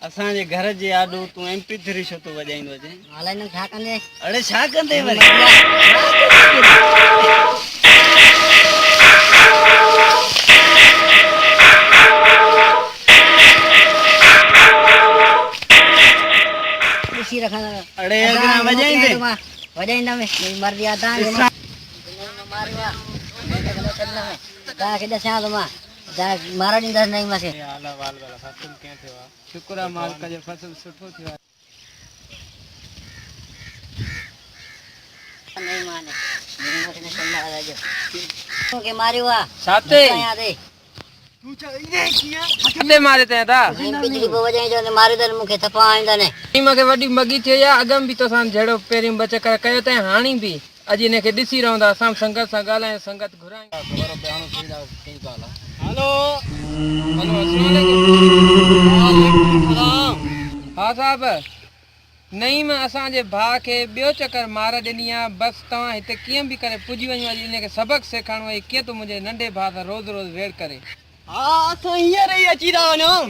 असांजे घर जे आॾो तूं MP3 छो तो वॼाईंदो अचे? अलाए न छा कंदे? अड़े छा कंदे वरी? ॾिसी रखंदा अड़े अॻियां वॼाईंदे? वॼाईंदा में मर्दी आता मारिया तव्हांखे ॾसां थो मां तव्हां मारा ॾींदसि नहीं मूंखे। हाल वाल वाला फसल कीअं थियो आहे? शुक्र आहे मालिक जो फसल सुठो थियो आहे। नहीं माने मूंखे न संभाल जो के मारियो आहे छाते? तू इने कीअं किथे मारे ते ता? बिजली पो वॼाई जो मारे त मूंखे थपा आईंदा ने। मूंखे वॾी मगी थियो या अगम बि तोसां जहिड़ो पहिरीं ॿ चकर कयो तैं हाणी बि अॼु हिनखे ॾिसी रहंदा असां संगत सां ॻाल्हायूं संगत घुरायूं। हेलो हेलो हा साहब नहीं मां असांजे भाउ खे ॿियो चकर मार ॾिनी आहे बसि तव्हां हिते कीअं बि करे पुॼी वञो अॼु हिनखे सबक़ु सेखारिणो आहे कीअं तूं मुंहिंजे नंढे भाउ सां रोज़ रोज़ वेड़ करे। हा असां हींअर ई अची था वञूं।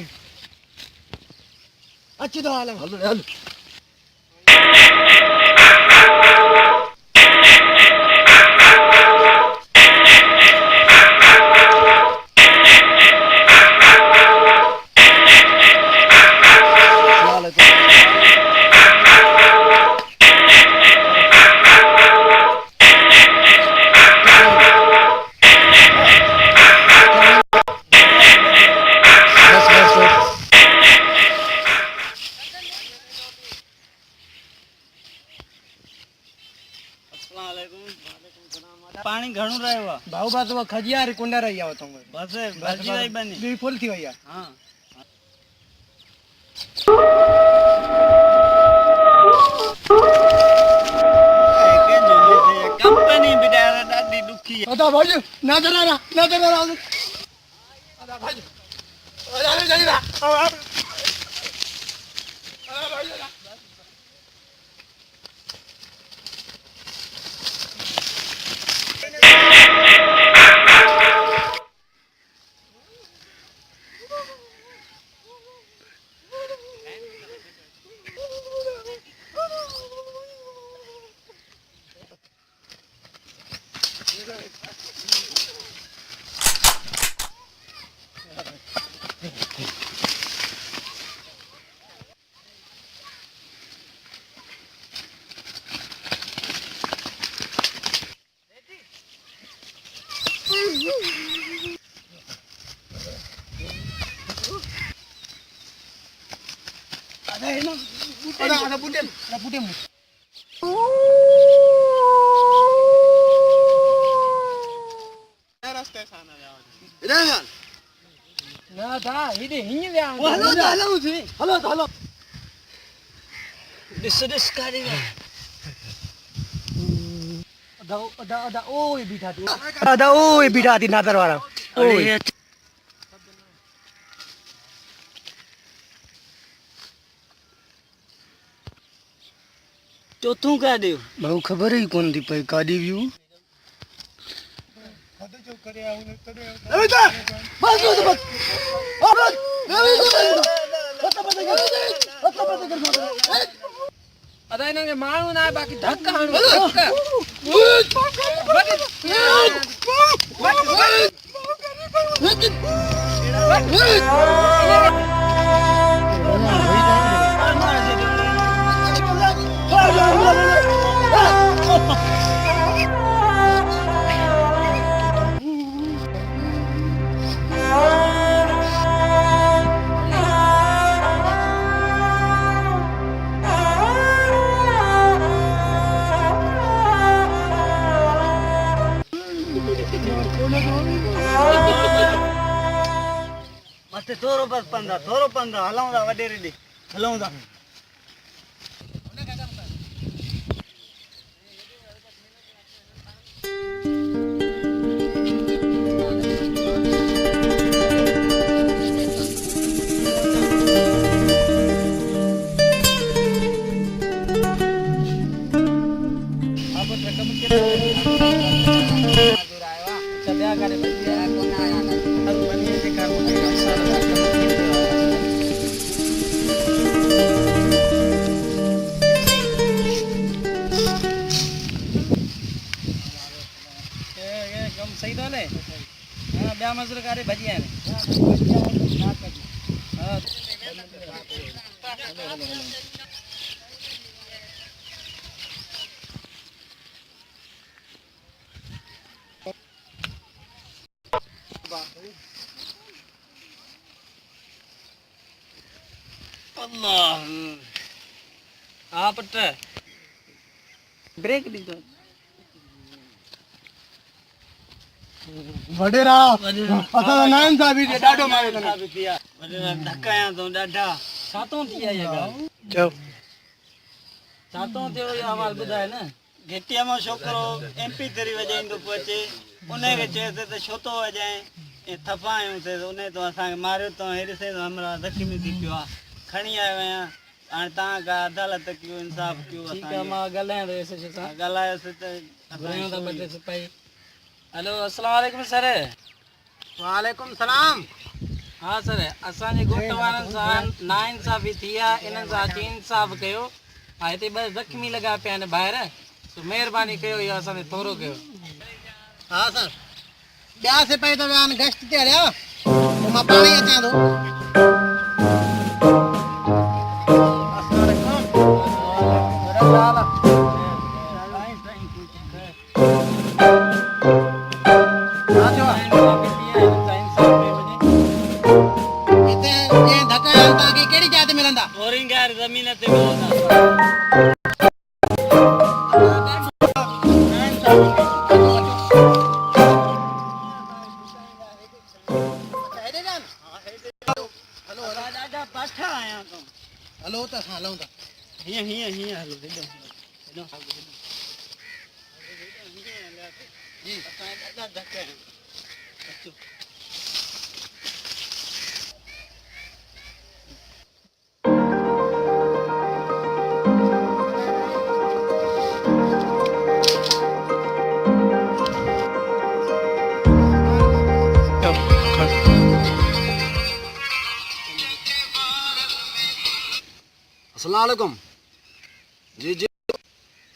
अची थो हलूं हल हल पानी घणो रहियो आहे भाऊ बस वो खजियार कुंडा रही आओ तुम बस भरजी वई बनी बी फुल थी वई आहे। हां कंपनी बिचारा ॾाढी ॾुखी आहे। अदा भाई नजर आ अदा भाई अदा जल्दी आ ada budem रास्ते साना जाओ ना था इधे हिं व्या हलो डिस करी अदा ओए बीठा थी नादर वाला ओए चौथों कह दियो बहु खबर ही कौन थी पई काडी व्यू अदा इनके माण्हू ना बाकी धक हणो मस्ते थोरो पंदा हलाऊं था वॾे रेडी हलाऊं था बजिया हां अल्लाह हां पुट ब्रेक दी तो वडेरा असा नाइन सा भी डाडो मारे कने वडेरा धकाया तो डाढा सातों थी आया चो सातों थियो या आवाज बुधाए न घेटिया में छोकरो एमपी तरी वजाइंदो पचे उन्हें के चेते तो छोतो वजाए ए थपायूं थे उन्हें तो असा मारियो तो हेरे से हमरा धक्की में थी पियो खणी आयो या हाणे तव्हां का अदालत कयो इंसाफ़ कयो ठीक है मां गलाया तो ऐसे से ॻाल्हायोसीं त बुधायो तो बटे सिपाही हेलो अस्सलाम वालेकुम सर वालेकुम सलाम हाँ सर असांजे घोट वारनि सां नाइंसाफ़ी थी आहे इन्हनि सां अची इंसाफ़ कयो हा हिते ॿ ज़ख़्मी लॻा पिया आहिनि ॿाहिरि तो महिरबानी कयो इहो असांखे थोरो कयो हां सर ॿिया सिपाही तो बयान गश्त ते हलिया तो मां पाणी अचां थो बोरिंगार ज़मीन ते मिलंदा ॾाढा पाठा आया तो हलो त असां हलूं था हीअं हीअं हीअं हलो हेॾो हेॾो जी असां ॾाढा धका आहिनि अचो अस्सलाम वालेकुम जी जी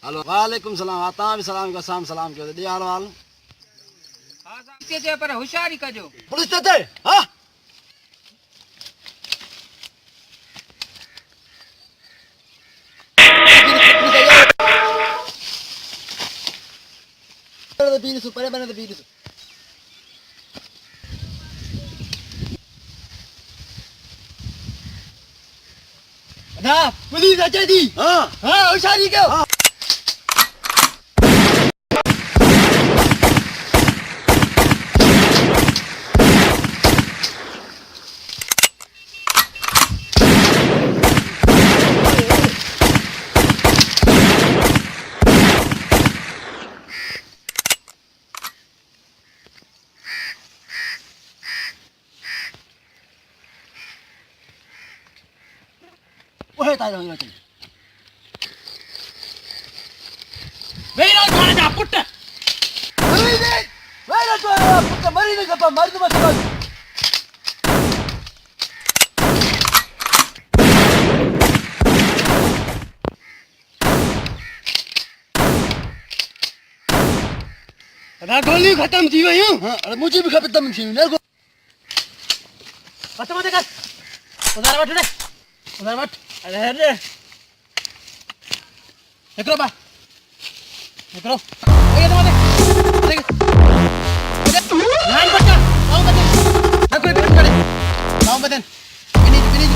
हेलो वालेकुम सलाम आता भी सलाम का सलाम कयो दे हाल हाल हाँ साहब के पर होशियारी कजो पुलिस ते हां पीरिसु परे बने तो पीरिसु ना पुलिस अचे थी हां हां होशियारी कयो ओए तायो यो चल वेरो थाने जा पुट मरी दे वेरो तो पुट मरी ने कपा मर दो बस अदा गोली खत्म थी वई हां अरे मुझे भी खत्म थी मेरे को खत्म दे कर उधर बैठ रे उधर बैठ अरे अरे निकलो बा निकलो ओए तो देख लाइन बच्चा गांव बदन ना कोई बदन करे गांव बदन फिनिश फिनिश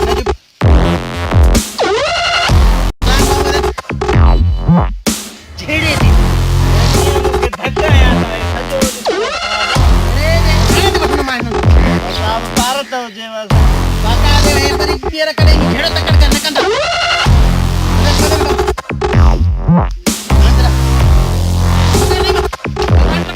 ना जो गांव बदन छेड़े दी के धक्का आया तो अरे तो बस मारना साहब भारत हो जे बस बाका दे हे परी पियर करे छेड़ो तकड़ कर